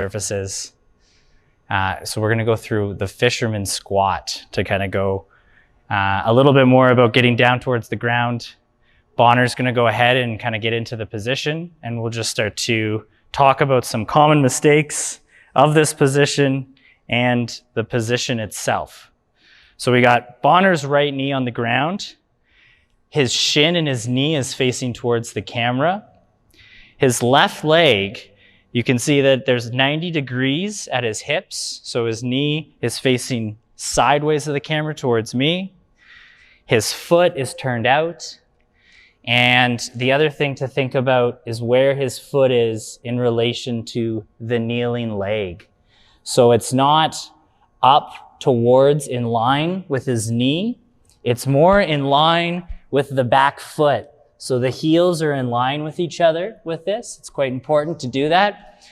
surfaces. So we're gonna go through the fisherman squat to kind of go a little bit more about getting down towards the ground. Bonner's gonna go ahead and kind of get into the position, and we'll just start to talk about some common mistakes of this position and the position itself. So we got Bonner's right knee on the ground. His shin and his knee is facing towards the camera. His left leg, you can see that there's 90 degrees at his hips. So his knee is facing sideways of the camera towards me. His foot is turned out. And the other thing to think about is where his foot is in relation to the kneeling leg. So it's not up towards in line with his knee. It's more in line with the back foot. So the heels are in line with each other with this. It's quite important to do that.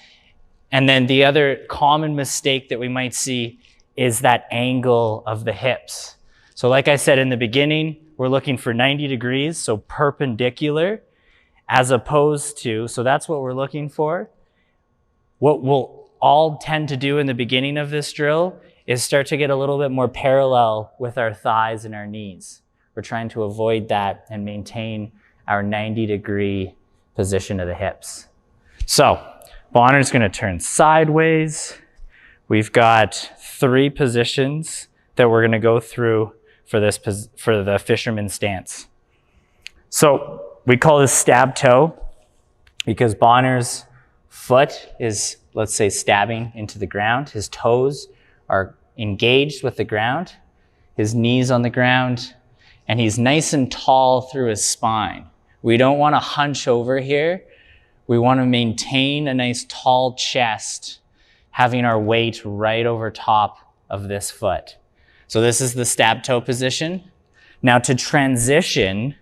And then the other common mistake that we might see is that angle of the hips. So like I said in the beginning, we're looking for 90 degrees, so perpendicular, as opposed to, so that's what we're looking for. What we'll all tend to do in the beginning of this drill is start to get a little bit more parallel with our thighs and our knees. We're trying to avoid that and maintain our 90-degree position of the hips. So Bonner's gonna turn sideways. We've got 3 positions that we're gonna go through for the fisherman stance. So we call this stab toe because Bonner's foot is, let's say, stabbing into the ground. His toes are engaged with the ground, his knees on the ground, and he's nice and tall through his spine. We don't want to hunch over here. We want to maintain a nice tall chest, having our weight right over top of this foot. So this is the stab toe position. Now to transition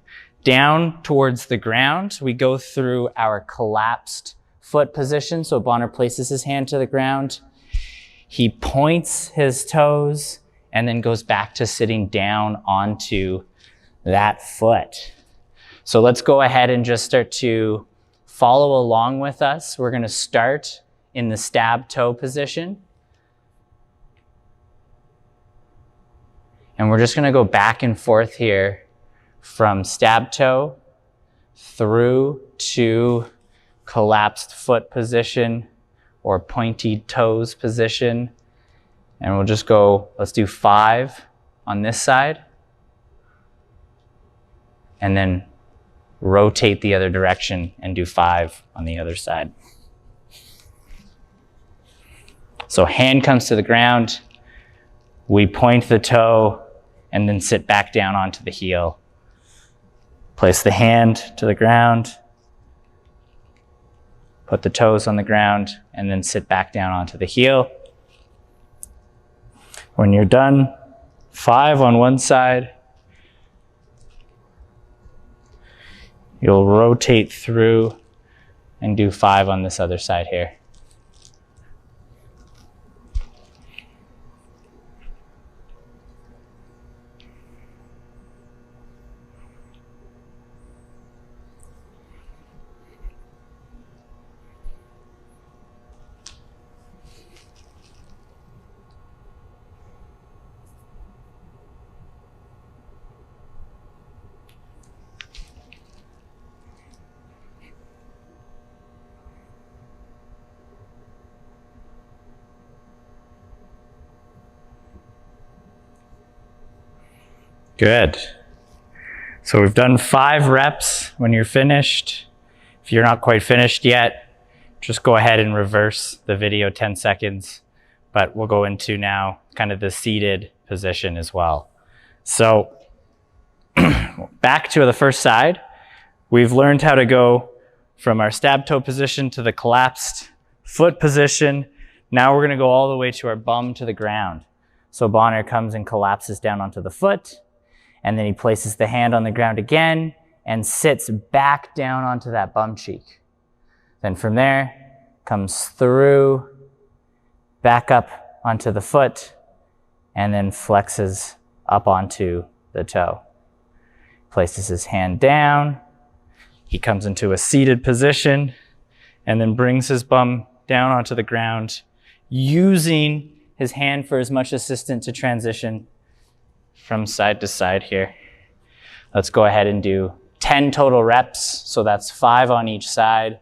down towards the ground, we go through our collapsed foot position. So Bonner places his hand to the ground. He points his toes and then goes back to sitting down onto that foot. So let's go ahead and just start to follow along with us. We're gonna start in the stab toe position. And we're just gonna go back and forth here from stab toe through to collapsed foot position or pointy toes position. And we'll just go, let's do 5 on this side. And then rotate the other direction and do 5 on the other side. So hand comes to the ground, we point the toe and then sit back down onto the heel. Place the hand to the ground, put the toes on the ground, and then sit back down onto the heel. When you're done, 5 on one side. You'll rotate through and do 5 on this other side here. Good. So we've done 5 reps. When you're finished, if you're not quite finished yet, just go ahead and reverse the video 10 seconds. But we'll go into now kind of the seated position as well. So back to the first side. We've learned how to go from our stab toe position to the collapsed foot position. Now we're gonna go all the way to our bum to the ground. So Bonner comes and collapses down onto the foot. And then he places the hand on the ground again and sits back down onto that bum cheek. Then from there, comes through, back up onto the foot, and then flexes up onto the toe. Places his hand down. He comes into a seated position and then brings his bum down onto the ground, using his hand for as much assistance to transition from side to side here. Let's go ahead and do 10 total reps. So that's 5 on each side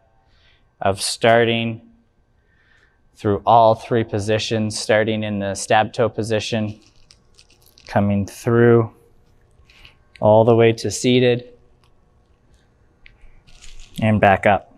of starting through all 3 positions, starting in the stab toe position, coming through all the way to seated and back up.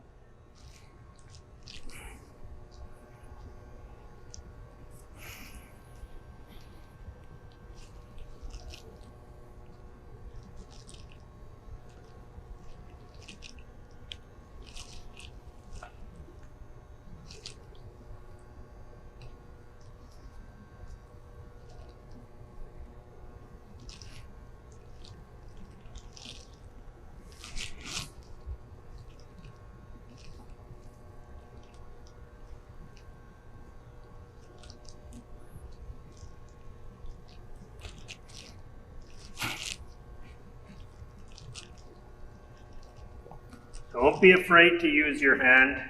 Don't be afraid to use your hand.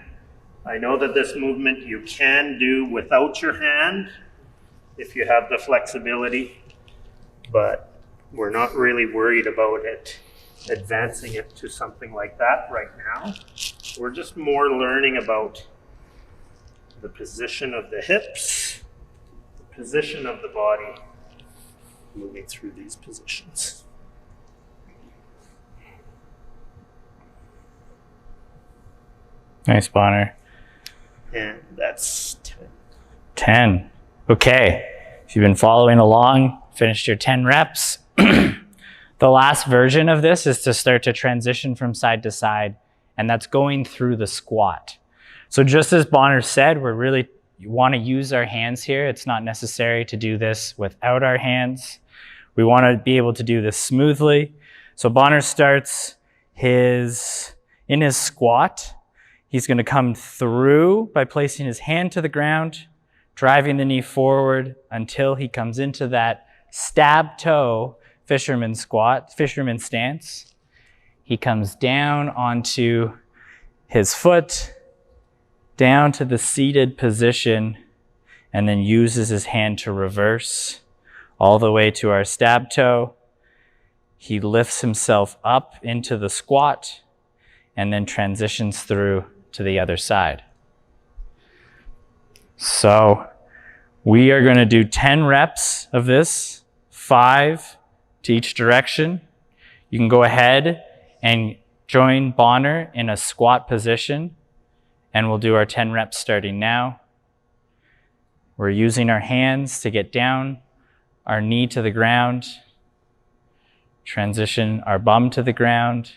I know that this movement you can do without your hand if you have the flexibility, but we're not really worried about it, advancing it to something like that right now. We're just more learning about the position of the hips, the position of the body, moving through these positions. Nice, Bonner. And that's 10. 10. Okay. If you've been following along, finished your 10 reps. The last version of this is to start to transition from side to side, and that's going through the squat. So just as Bonner said, you want to use our hands here. It's not necessary to do this without our hands. We want to be able to do this smoothly. So Bonner starts in his squat. He's going to come through by placing his hand to the ground, driving the knee forward until he comes into that stab toe fisherman stance. He comes down onto his foot, down to the seated position, and then uses his hand to reverse all the way to our stab toe. He lifts himself up into the squat and then transitions through to the other side. So we are going to do 10 reps of this, 5 to each direction. You can go ahead and join Bonner in a squat position, and we'll do our 10 reps starting now. We're using our hands to get down, our knee to the ground, transition our bum to the ground,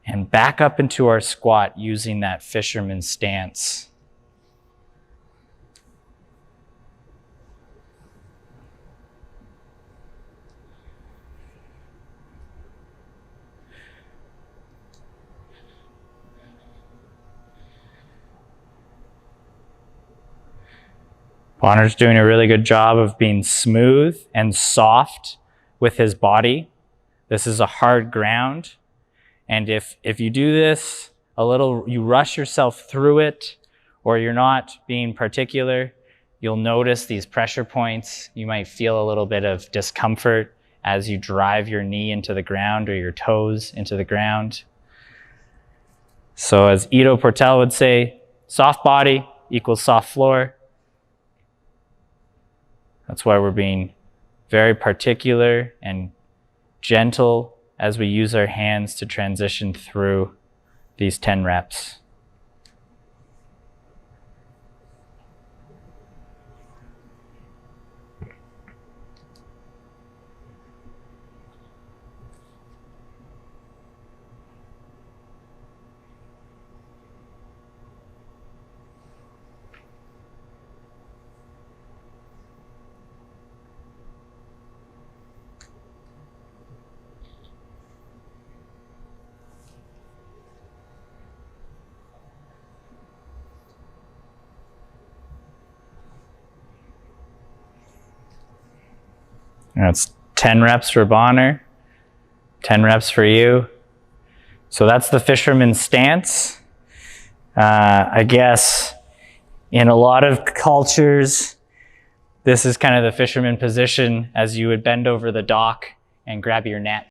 and back up into our squat using that fisherman stance. Bonner's doing a really good job of being smooth and soft with his body. This is a hard ground. And if you do this you rush yourself through it, or you're not being particular, you'll notice these pressure points. You might feel a little bit of discomfort as you drive your knee into the ground or your toes into the ground. So as Ido Portal would say, soft body equals soft floor. That's why we're being very particular and gentle as we use our hands to transition through these 10 reps. That's 10 reps for Bonner, 10 reps for you. So that's the fisherman stance. I guess in a lot of cultures, this is kind of the fisherman position as you would bend over the dock and grab your net.